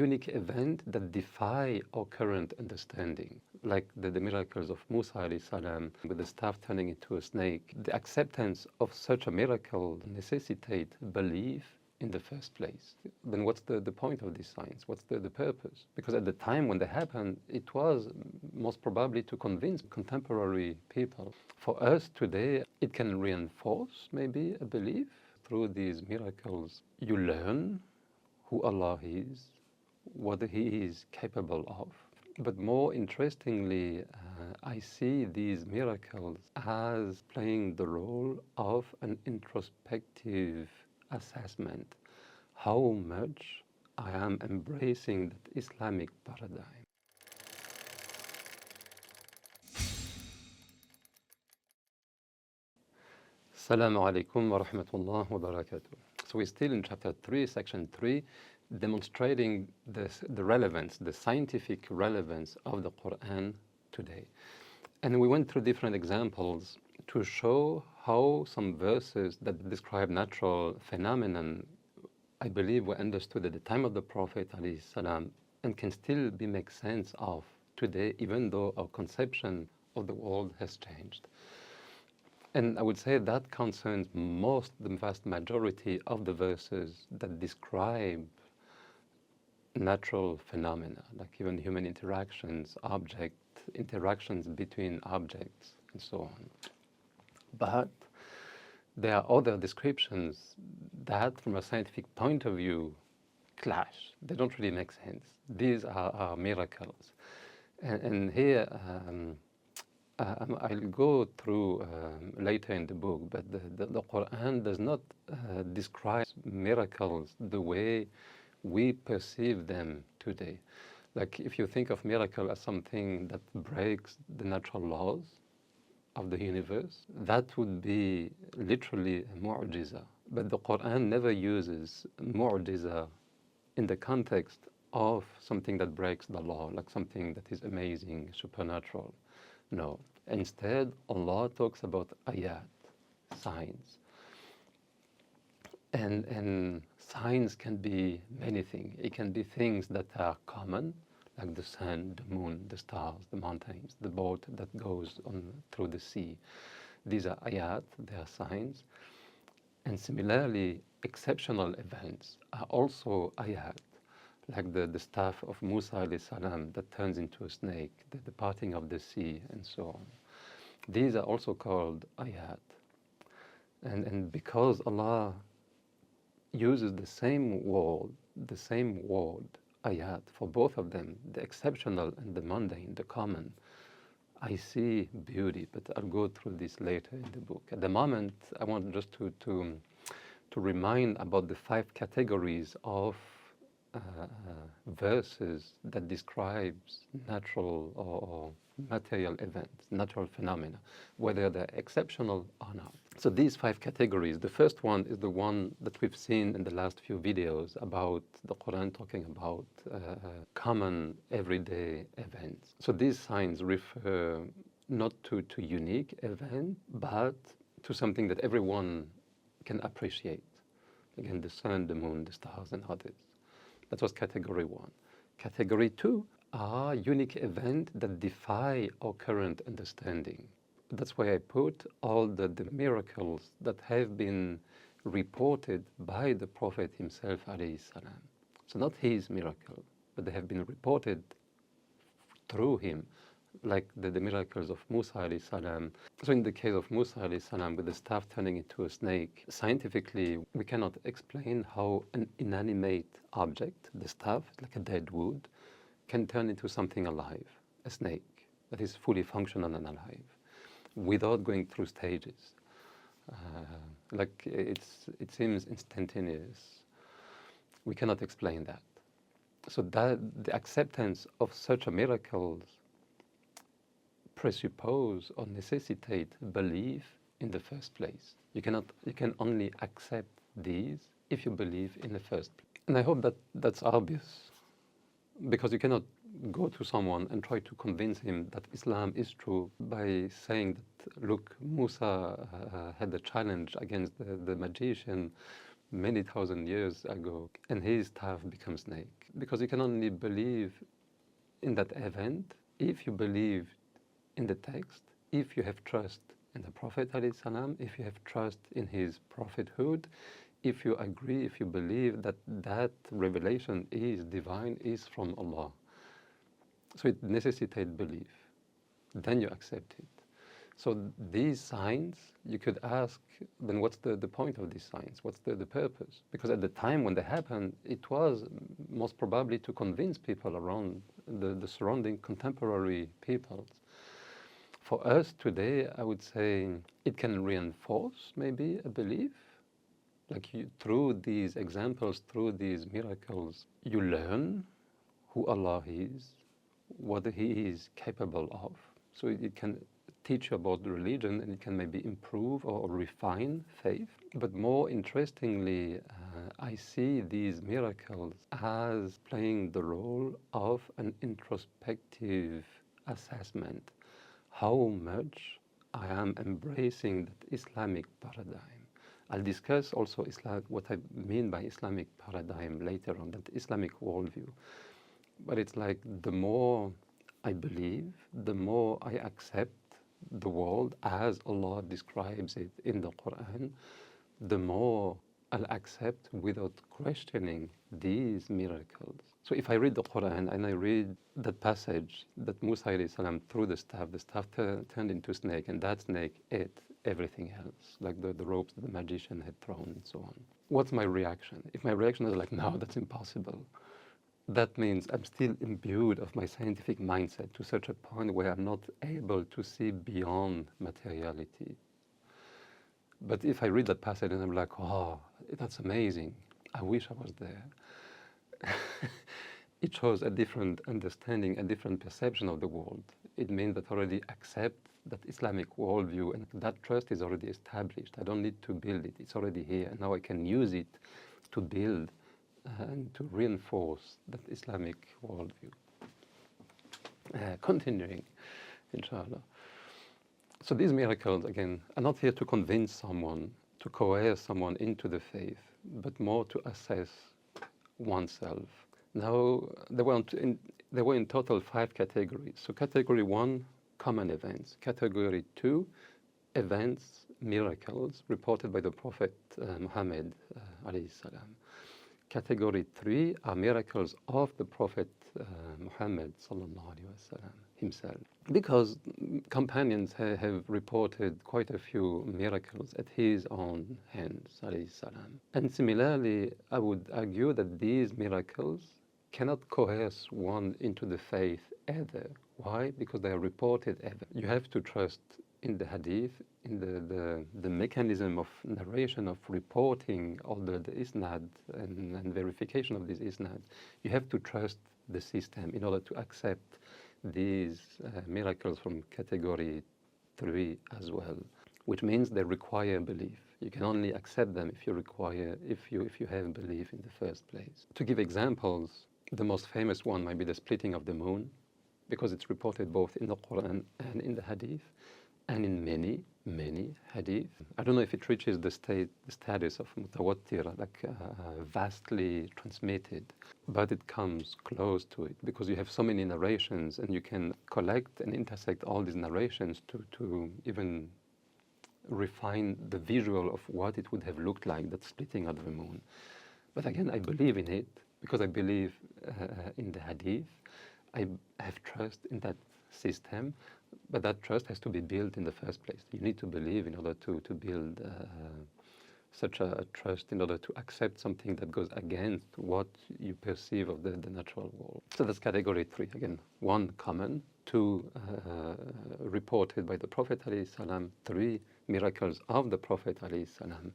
unique event that defy our current understanding, like the miracles of Musa alayhi salam with the staff turning into a snake. The acceptance of such a miracle necessitates belief in the first place. Then what's the point of this science? What's the purpose? Because at the time when they happened, it was most probably to convince contemporary people. For us today, it can reinforce maybe a belief. Through these miracles, you learn who Allah is, what He is capable of. But more interestingly, I see these miracles as playing the role of an introspective assessment. How much I am embracing that Islamic paradigm. Assalamu alaikum wa rahmatullah wa barakatuh. So we're still in chapter 3, section 3, demonstrating the relevance, the scientific relevance of the Quran today. And we went through different examples to show how some verses that describe natural phenomenon, I believe, were understood at the time of the Prophet ﷺ and can still be made sense of today, even though our conception of the world has changed. And I would say that concerns the vast majority of the verses that describe natural phenomena, like even human interactions, interactions between objects, and so on. But there are other descriptions that, from a scientific point of view, clash. They don't really make sense. These are miracles. And here, I'll go through later in the book, but the Quran does not describe miracles the way we perceive them today. Like if you think of miracle as something that breaks the natural laws of the universe, that would be literally a mu'jiza. But the Quran never uses mu'jiza in the context of something that breaks the law, like something that is amazing, supernatural. No. Instead, Allah talks about ayat, signs. And signs can be many things. It can be things that are common, like the sun, the moon, the stars, the mountains, the boat that goes on through the sea. These are ayat, they are signs. And similarly, exceptional events are also ayat, like the staff of Musa alayhi salam that turns into a snake, the parting of the sea, and so on. These are also called ayat. And because Allah uses the same word, ayat, for both of them, the exceptional and the mundane, the common, I see beauty, but I'll go through this later in the book. At the moment, I want just to remind about the 5 categories of verses that describes natural or material events, natural phenomena, whether they're exceptional or not. So these 5 categories, the first one is the one that we've seen in the last few videos about the Quran talking about common everyday events. So these signs refer not to unique event, but to something that everyone can appreciate. Again, the sun, the moon, the stars, and others. That was category 1. Category 2 are unique events that defy our current understanding. That's why I put all the miracles that have been reported by the Prophet himself, alayhi salam. So not his miracle, but they have been reported through him, like the miracles of Musa alayhi salam. So in the case of Musa alayhi salam, with the staff turning into a snake, scientifically we cannot explain how an inanimate object, the staff, like a dead wood, can turn into something alive, a snake that is fully functional and alive, without going through stages. Like it seems instantaneous. We cannot explain that. So that the acceptance of such a miracles presuppose or necessitate belief in the first place. You can only accept these if you believe in the first place. And I hope that that's obvious, because you cannot go to someone and try to convince him that Islam is true by saying that, look, Musa had a challenge against the magician many thousand years ago, and his staff becomes snake. because you can only believe in that event if you believe in the text, if you have trust in the Prophet ﷺ, if you have trust in his prophethood, if you agree, if you believe that that revelation is divine, is from Allah. So it necessitates belief. Then you accept it. So these signs, you could ask, then what's the point of these signs? What's the purpose? Because at the time when they happened, it was most probably to convince people around the surrounding contemporary peoples. For us today, I would say it can reinforce maybe a belief. Like through these examples, through these miracles, you learn who Allah is, what He is capable of. So it can teach you about the religion, and it can maybe improve or refine faith. But more interestingly, I see these miracles as playing the role of an introspective assessment. How much I am embracing that Islamic paradigm. I'll discuss also what I mean by Islamic paradigm later on, that Islamic worldview. But it's like the more I believe, the more I accept the world as Allah describes it in the Quran, the more I'll accept without questioning these miracles. So if I read the Quran and I read that passage that Musa alayhi salam threw the staff turned into a snake, and that snake ate everything else, like the ropes the magician had thrown and so on. What's my reaction? If my reaction is like, no, that's impossible, that means I'm still imbued of my scientific mindset to such a point where I'm not able to see beyond materiality. But if I read that passage and I'm like, oh, that's amazing, I wish I was there. It shows a different understanding, a different perception of the world. It means that I already accept that Islamic worldview, and that trust is already established. I don't need to build it. It's already here. And now I can use it to build and to reinforce that Islamic worldview. Continuing, inshallah. So these miracles, again, are not here to convince someone, to coerce someone into the faith, but more to assess oneself. Now, there were in total 5 categories. So category 1, common events. Category 2, events, miracles, reported by the Prophet Muhammad alayhi salam. Category 3 are miracles of the Prophet Muhammad sallallahu alaihi wasallam himself. Because companions have reported quite a few miracles at his own hands, alayhi salam. And similarly, I would argue that these miracles cannot coerce one into the faith either. Why? Because they are reported ever. You have to trust in the hadith, in the mechanism of narration, of reporting all the isnad and verification of these isnads. You have to trust the system in order to accept these miracles from category 3 as well, which means they require belief. You can only accept them if you have belief in the first place. To give examples, the most famous one might be the splitting of the moon, because it's reported both in the Quran and in the hadith, and in many hadith. I don't know if it reaches the status of mutawattir, like vastly transmitted, but it comes close to it, because you have so many narrations, and you can collect and intersect all these narrations to even refine the visual of what it would have looked like, that splitting of the moon. But again, I believe in it, because I believe in the hadith. I have trust in that system, but that trust has to be built in the first place. You need to believe in order to build such a trust, in order to accept something that goes against what you perceive of the natural world. So that's category 3. Again, 1, common. 2, reported by the Prophet ﷺ. 3, miracles of the Prophet ﷺ.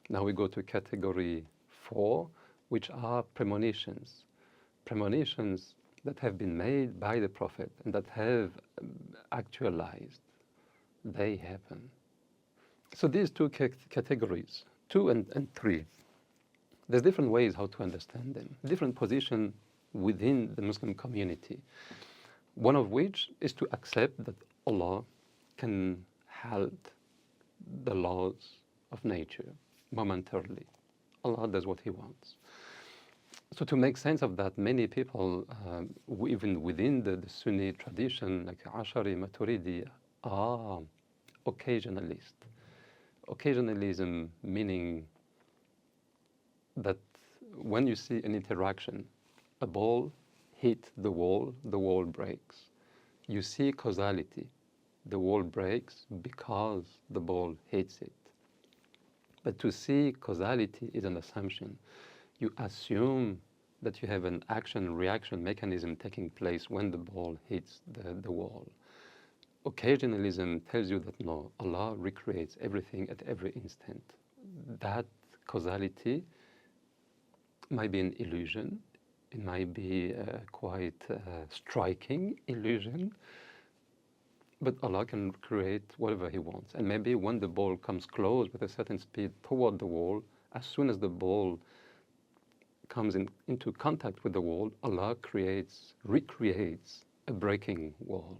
Now we go to category 4, which are premonitions. Premonitions that have been made by the Prophet and that have actualized. They happen. So these 2 categories, 2 and 3, there's different ways how to understand them, different position within the Muslim community. One of which is to accept that Allah can halt the laws of nature momentarily. Allah does what He wants. So to make sense of that, many people, even within the Sunni tradition, like Ashari, Maturidi, are occasionalist. Occasionalism meaning that when you see an interaction, a ball hit the wall breaks. You see causality. The wall breaks because the ball hits it. But to see causality is an assumption. You assume that you have an action-reaction mechanism taking place when the ball hits the wall. Occasionalism tells you that no, Allah recreates everything at every instant. That causality might be an illusion. It might be quite striking illusion, but Allah can create whatever He wants. And maybe when the ball comes close with a certain speed toward the wall, as soon as the ball comes into contact with the wall, Allah recreates a breaking wall.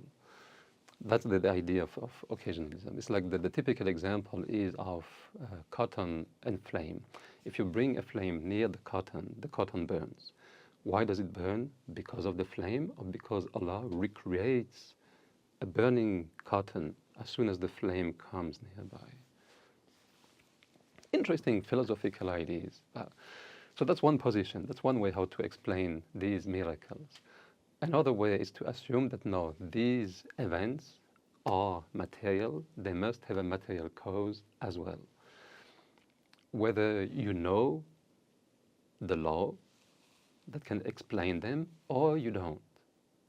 That's the idea of occasionalism. It's like the typical example is of cotton and flame. If you bring a flame near the cotton burns. Why does it burn? Because of the flame, or because Allah recreates a burning cotton as soon as the flame comes nearby? Interesting philosophical ideas. So that's one position. That's one way how to explain these miracles. Another way is to assume that no, these events are material. They must have a material cause as well. Whether you know the law that can explain them or you don't,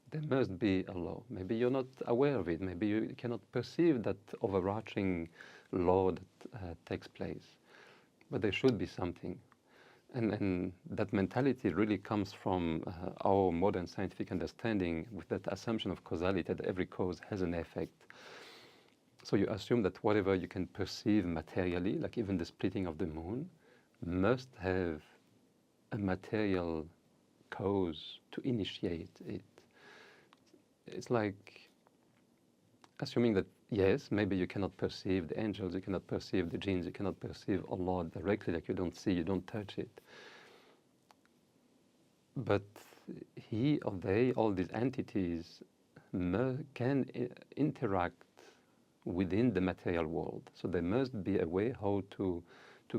there must be a law. Maybe you're not aware of it. Maybe you cannot perceive that overarching law that takes place. But there should be something. And that mentality really comes from our modern scientific understanding with that assumption of causality, that every cause has an effect. So you assume that whatever you can perceive materially, like even the splitting of the moon, must have a material cause to initiate it. It's like assuming that, yes, maybe you cannot perceive the angels, you cannot perceive the jinns, you cannot perceive Allah directly, like you don't see, you don't touch it. But he or they, all these entities, can interact within the material world. So there must be a way how to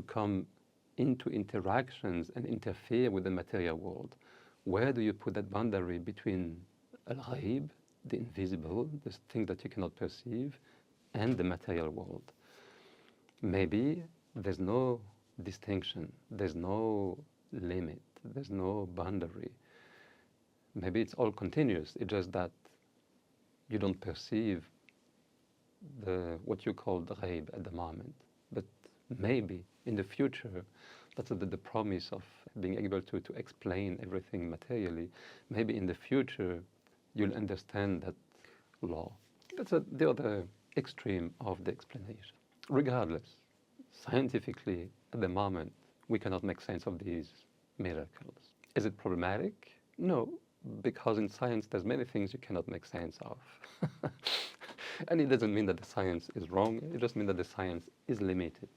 come into interactions and interfere with the material world. Where do you put that boundary between al-ghaib, the invisible, the thing that you cannot perceive, and the material world? Maybe there's no distinction, there's no limit, there's no boundary. Maybe it's all continuous. It's just that you don't perceive what you call the ghaib at the moment. But maybe in the future, that's the promise of being able to explain everything materially. Maybe in the future, you'll understand that law. That's the other extreme of the explanation. Regardless, scientifically, at the moment, we cannot make sense of these miracles. Is it problematic? No, because in science, there's many things you cannot make sense of. And it doesn't mean that the science is wrong. It just means that the science is limited.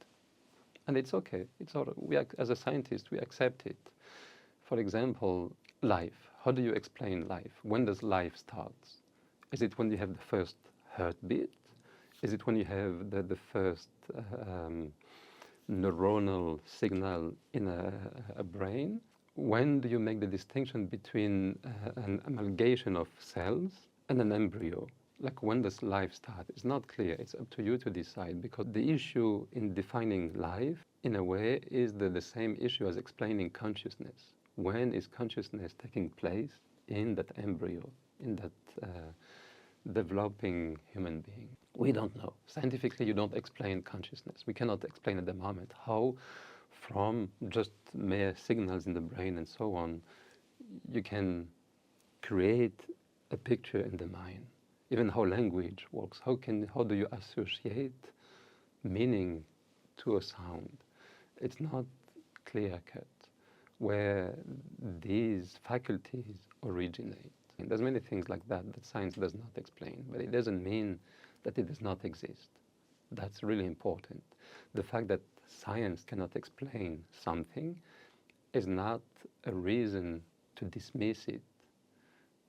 And it's okay. It's all right. As a scientist, we accept it. For example, life. How do you explain life? When does life start? Is it when you have the first heartbeat? Is it when you have the first neuronal signal in a brain? When do you make the distinction between an amalgamation of cells and an embryo? Like, when does life start? It's not clear. It's up to you to decide, because the issue in defining life, in a way, is the same issue as explaining consciousness. When is consciousness taking place in that embryo, in that developing human being? We don't know. Scientifically, you don't explain consciousness. We cannot explain at the moment how, from just mere signals in the brain and so on, you can create a picture in the mind. Even how language works. How do you associate meaning to a sound? It's not clear-cut where these faculties originate. And there's many things like that science does not explain, but it doesn't mean that it does not exist. That's really important. The fact that science cannot explain something, is not a reason to dismiss it.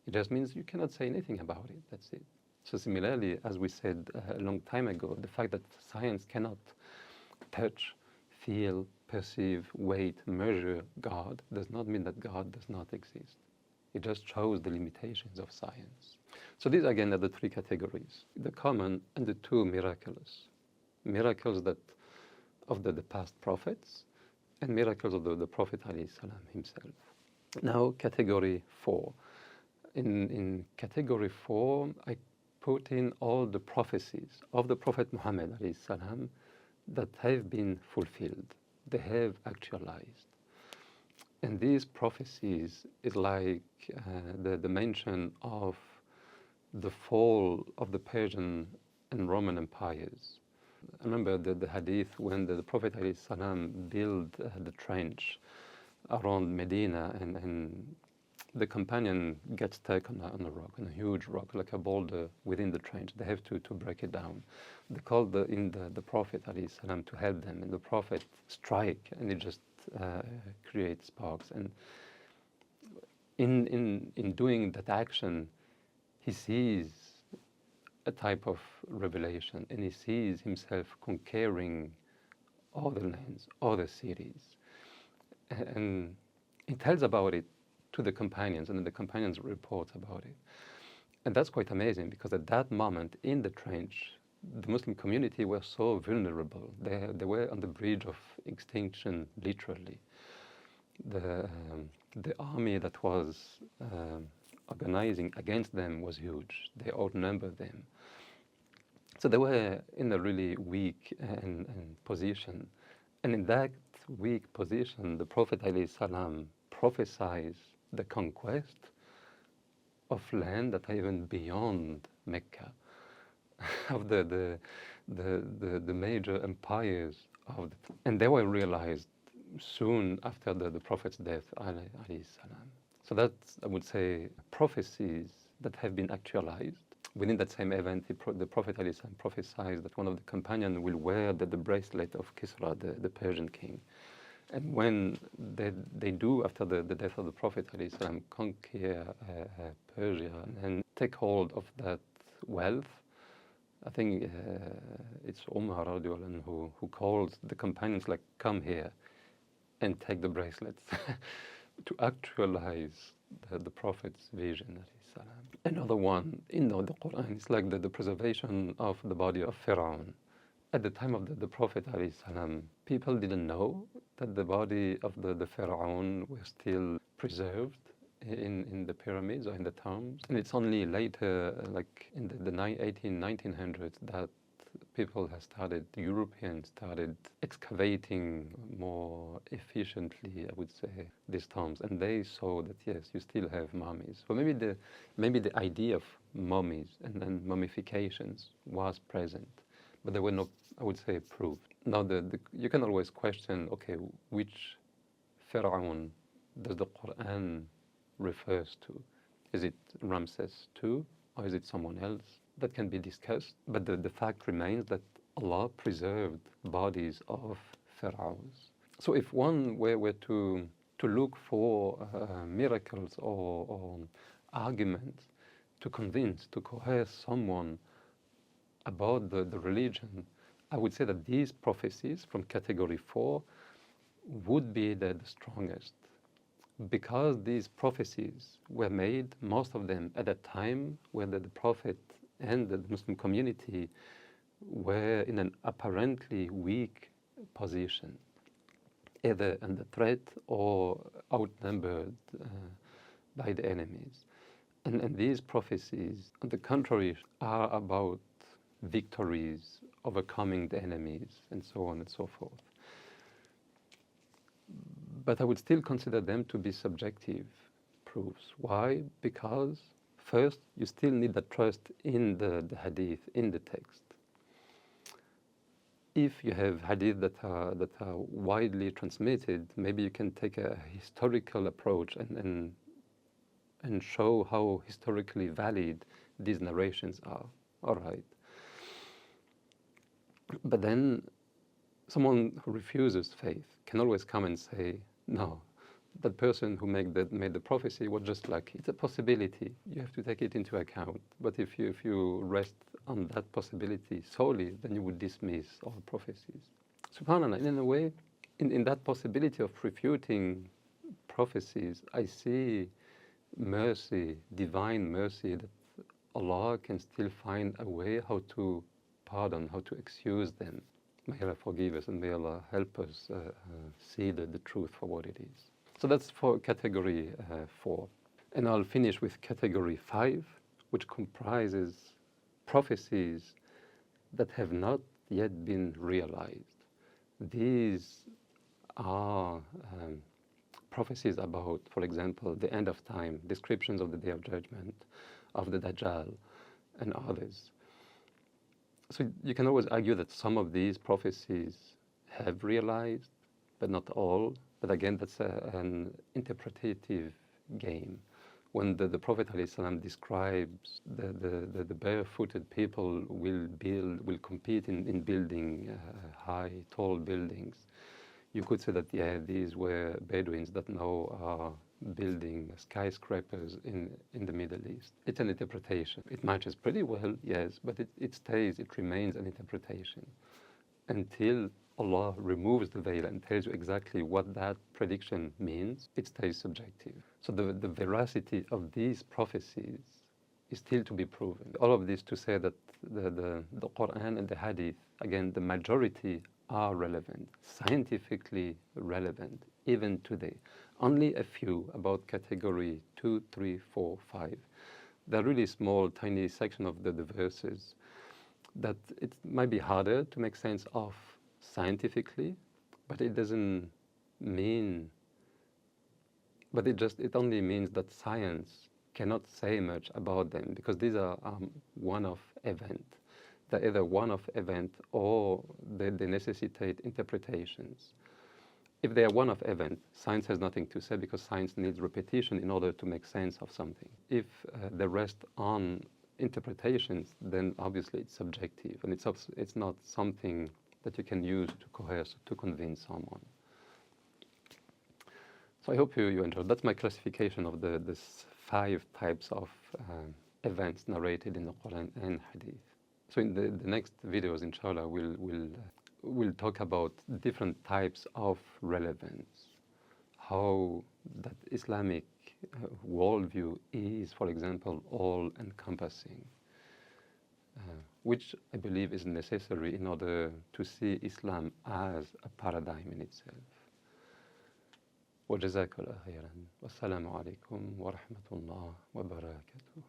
It just means you cannot say anything about it. That's it. So similarly, as we said a long time ago, the fact that science cannot touch, feel, perceive, weight, measure God does not mean that God does not exist. It just shows the limitations of science. So these again are the three categories: the common and the two miraculous. Miracles that of the past prophets, and miracles of the Prophet ﷺ himself. Now, category 4. In category 4, I put in all the prophecies of the Prophet Muhammad ﷺ that have been fulfilled. They have actualized. And these prophecies is like the mention of the fall of the Persian and Roman empires. I remember the hadith when the Prophet ﷺ built the trench around Medina, and the companion gets stuck on a rock, on a huge rock, like a boulder within the trench. They have to break it down. They called the Prophet ﷺ to help them, and the Prophet strike, and it just creates sparks. And in doing that action, he sees a type of revelation, and he sees himself conquering other lands, other cities. And he tells about it to the companions, and the companions report about it. And that's quite amazing, because at that moment in the trench, the Muslim community were so vulnerable. They were on the bridge of extinction, literally. The army that was organizing against them was huge. They outnumbered them. So they were in a really weak position. And in that weak position, the Prophet ﷺ prophesies the conquest of land that are even beyond Mecca, of the major empires of and they were realized soon after the Prophet's death, alayhi salam. So that's, I would say, prophecies that have been actualized. Within that same event, the Prophet ﷺ prophesies that one of the companions will wear the bracelet of Kisra, the Persian king. And when they do, after the death of the Prophet ﷺ, conquer Persia and take hold of that wealth, I think it's Umar who calls the companions, like, come here and take the bracelets to actualize the Prophet's vision. Another one in the Quran is like the preservation of the body of Pharaoh. At the time of the Prophet ﷺ, people didn't know that the body of the Pharaoh were still preserved in the pyramids or in the tombs. And it's only later, like in the 1900s, that people have started, Europeans started excavating more efficiently, I would say, these tombs. And they saw that, yes, you still have mummies. So maybe the idea of mummies and mummifications was present, but they were not, I would say, proved. Now, you can always question, okay, which Pharaoh does the Quran refers to? Is it Ramses II, or is it someone else? That can be discussed, but the fact remains that Allah preserved bodies of pharaohs. So if one were to look for miracles or arguments to convince, to coerce someone about the religion, I would say that these prophecies from category 4 would be the strongest, because these prophecies were made, most of them, at a time when the Prophet and the Muslim community were in an apparently weak position, either under threat or outnumbered by the enemies. And these prophecies, on the contrary, are about victories, overcoming the enemies, and so on and so forth. But I would still consider them to be subjective proofs. Why? Because first, you still need the trust in the hadith, in the text. If you have hadith that are widely transmitted, maybe you can take a historical approach and show how historically valid these narrations are. All right. But then someone who refuses faith can always come and say, no, that person who made the prophecy was just like, it's a possibility. You have to take it into account. But if you rest on that possibility solely, then you would dismiss all prophecies. SubhanAllah, in a way, in that possibility of refuting prophecies, I see mercy, divine mercy, that Allah can still find a way how to pardon, how to excuse them. May Allah forgive us and may Allah help us see the truth for what it is. So that's for category 4. And I'll finish with category 5, which comprises prophecies that have not yet been realized. These are prophecies about, for example, the end of time, descriptions of the Day of Judgment, of the Dajjal, and others. So you can always argue that some of these prophecies have realized, but not all. But again, that's an interpretative game. When the Prophet ﷺ describes the barefooted people will compete in building high, tall buildings, you could say that, yeah, these were Bedouins that now are building skyscrapers in the Middle East. It's an interpretation. It matches pretty well, yes, but it remains an interpretation until Allah removes the veil and tells you exactly what that prediction means. It stays subjective. So the veracity of these prophecies is still to be proven. All of this to say that the Quran and the Hadith, again, the majority are relevant, scientifically relevant, even today. Only a few, about category 2, 3, 4, 5. They're really small, tiny section of the verses that it might be harder to make sense of scientifically, but it doesn't mean, but it only means that science cannot say much about them, because these are one-off event. They're either one-off event or they necessitate interpretations. If they are one-off event, science has nothing to say, because science needs repetition in order to make sense of something. If they rest on interpretations, then obviously it's subjective, and it's not something that you can use to coerce, to convince someone. So I hope you enjoyed. That's my classification of the 5 types of events narrated in the Quran and Hadith. So in the next videos, inshallah, we'll talk about different types of relevance, how that Islamic worldview is, for example, all-encompassing, which I believe is necessary in order to see Islam as a paradigm in itself. وجزاك الله خيرا والسلام عليكم ورحمة الله وبركاته.